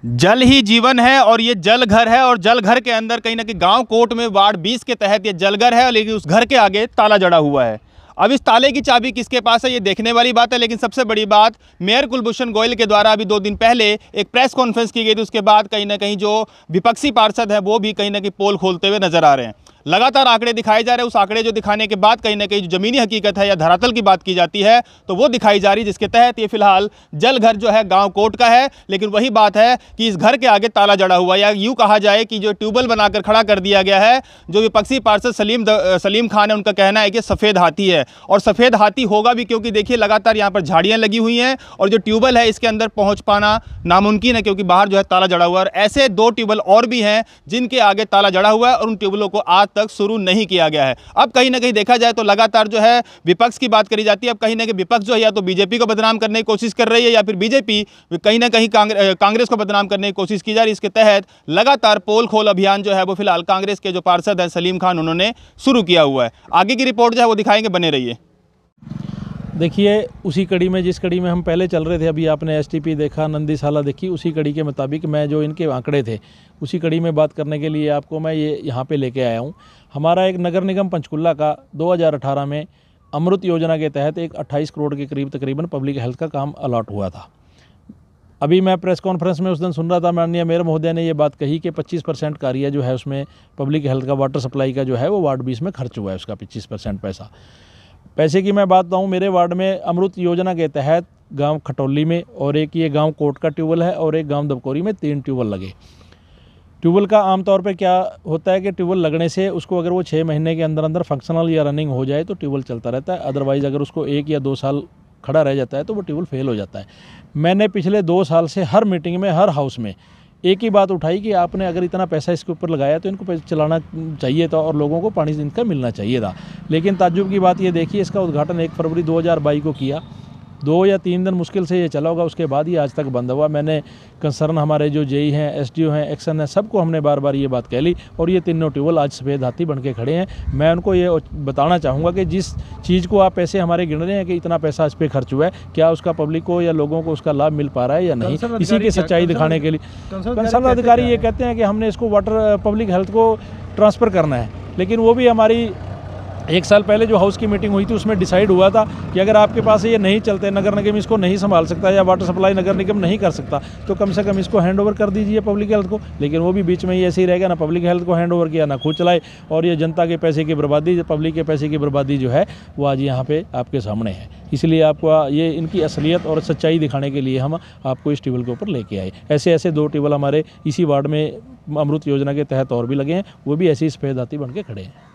जल ही जीवन है और ये जल घर है और जल घर के अंदर कहीं ना कहीं गांव कोट में वार्ड 20 के तहत ये जल घर है, लेकिन उस घर के आगे ताला जड़ा हुआ है। अब इस ताले की चाबी किसके पास है ये देखने वाली बात है, लेकिन सबसे बड़ी बात मेयर कुलभूषण गोयल के द्वारा अभी 2 दिन पहले एक प्रेस कॉन्फ्रेंस की गई थी। उसके बाद कहीं ना कहीं जो विपक्षी पार्षद है वो भी कहीं ना कहीं पोल खोलते हुए नजर आ रहे हैं। लगातार आंकड़े दिखाए जा रहे हैं। उस आंकड़े जो दिखाने के बाद कहीं ना कहीं जो जमीनी हकीकत है या धरातल की बात की जाती है तो वो दिखाई जा रही है, जिसके तहत ये फिलहाल जल घर जो है गांव कोट का है। लेकिन वही बात है कि इस घर के आगे ताला जड़ा हुआ है, या यूं कहा जाए कि जो ट्यूबवेल बनाकर खड़ा कर दिया गया है। जो विपक्षी पार्षद सलीम खान है, उनका कहना है कि सफ़ेद हाथी है, और सफ़ेद हाथी होगा भी क्योंकि देखिए लगातार यहाँ पर झाड़ियाँ लगी हुई हैं और जो ट्यूबवेल है इसके अंदर पहुँच पाना नामुमकिन है, क्योंकि बाहर जो है ताला जड़ा हुआ है। और ऐसे 2 ट्यूबवेल और भी हैं जिनके आगे ताला जड़ा हुआ है और उन ट्यूबवेलों को आज तक शुरू नहीं किया गया है। अब कहीं ना कहीं देखा जाए तो लगातार जो है विपक्ष की बात करी जाती है। अब कहीं ना कहीं विपक्ष जो है या तो बीजेपी को बदनाम करने की कोशिश कर रही है, या फिर बीजेपी कहीं ना कहीं कांग्रेस को बदनाम करने की कोशिश की जा रही है। इसके तहत लगातार पोल खोल अभियान जो है वो फिलहाल कांग्रेस के जो पार्षद हैं सलीम खान, उन्होंने शुरू किया हुआ है। आगे की रिपोर्ट जो है वो दिखाएंगे, बने रहिए। देखिए, उसी कड़ी में जिस कड़ी में हम पहले चल रहे थे, अभी आपने एसटीपी देखा, नंदीशाला देखी, उसी कड़ी के मुताबिक मैं जो इनके आंकड़े थे उसी कड़ी में बात करने के लिए आपको मैं ये यहाँ पे लेके आया हूँ। हमारा एक नगर निगम पंचकुला का 2018 में अमृत योजना के तहत एक 28 करोड़ के करीब तकरीबन पब्लिक हेल्थ का काम अलॉट हुआ था। अभी मैं प्रेस कॉन्फ्रेंस में उस दिन सुन रहा था, माननीय मेयर महोदय ने ये बात कही कि 25% कार्य जो है उसमें पब्लिक हेल्थ का वाटर सप्लाई का जो है वो वार्ड 20 में खर्च हुआ है, उसका 25% पैसे की मैं बात बताऊँ। मेरे वार्ड में अमृत योजना के तहत गांव खटौली में और एक ये गांव कोट का ट्यूबवेल है और एक गांव दबकोरी में 3 ट्यूबवेल लगे। ट्यूबवेल का आमतौर पे क्या होता है कि ट्यूबवेल लगने से उसको अगर वो 6 महीने के अंदर अंदर फंक्शनल या रनिंग हो जाए तो ट्यूबवेल चलता रहता है, अदरवाइज़ अगर उसको 1 या 2 साल खड़ा रह जाता है तो वो ट्यूबवेल फेल हो जाता है। मैंने पिछले 2 साल से हर मीटिंग में, हर हाउस में एक ही बात उठाई कि आपने अगर इतना पैसा इसके ऊपर लगाया तो इनको चलाना चाहिए था और लोगों को पानी इनका मिलना चाहिए था। लेकिन ताज्जुब की बात ये देखिए, इसका उद्घाटन 1 फरवरी 2022 को किया, 2 या 3 दिन मुश्किल से ये चला होगा, उसके बाद ही आज तक बंद हुआ। मैंने कंसर्न हमारे जो जेई हैं, एसडीओ हैं, एक्शन हैं, सबको हमने बार बार ये बात कह ली और ये तीनों ट्यूबवेल आज सफ़ेद हाथी बन के खड़े हैं। मैं उनको ये बताना चाहूँगा कि जिस चीज़ को आप पैसे हमारे गिन रहे हैं कि इतना पैसा इस पर खर्च हुआ है, क्या उसका पब्लिक को या लोगों को उसका लाभ मिल पा रहा है या नहीं, इसी की सच्चाई दिखाने के लिए कंसर्न अधिकारी ये कहते हैं कि हमने इसको वाटर पब्लिक हेल्थ को ट्रांसफ़र करना है। लेकिन वो भी हमारी 1 साल पहले जो हाउस की मीटिंग हुई थी उसमें डिसाइड हुआ था कि अगर आपके पास ये नहीं चलते, नगर निगम इसको नहीं संभाल सकता या वाटर सप्लाई नगर निगम नहीं कर सकता, तो कम से कम इसको हैंड ओवर कर दीजिए पब्लिक हेल्थ को। लेकिन वो भी बीच में ही ऐसे ही रहेगा, ना पब्लिक हेल्थ को हैंड ओवर किया, ना खुद चलाए, और ये जनता के पैसे की बर्बादी, पब्लिक के पैसे की बर्बादी जो है वो आज यहाँ पे आपके सामने है। इसलिए आपको ये इनकी असलियत और सच्चाई दिखाने के लिए हम आपको इस ट्यूबवेल के ऊपर लेके आए। ऐसे 2 ट्यूबवेल हमारे इसी वार्ड में अमृत योजना के तहत और भी लगे हैं, वो भी ऐसे ही सफ़ेद हाथी बन के खड़े हैं।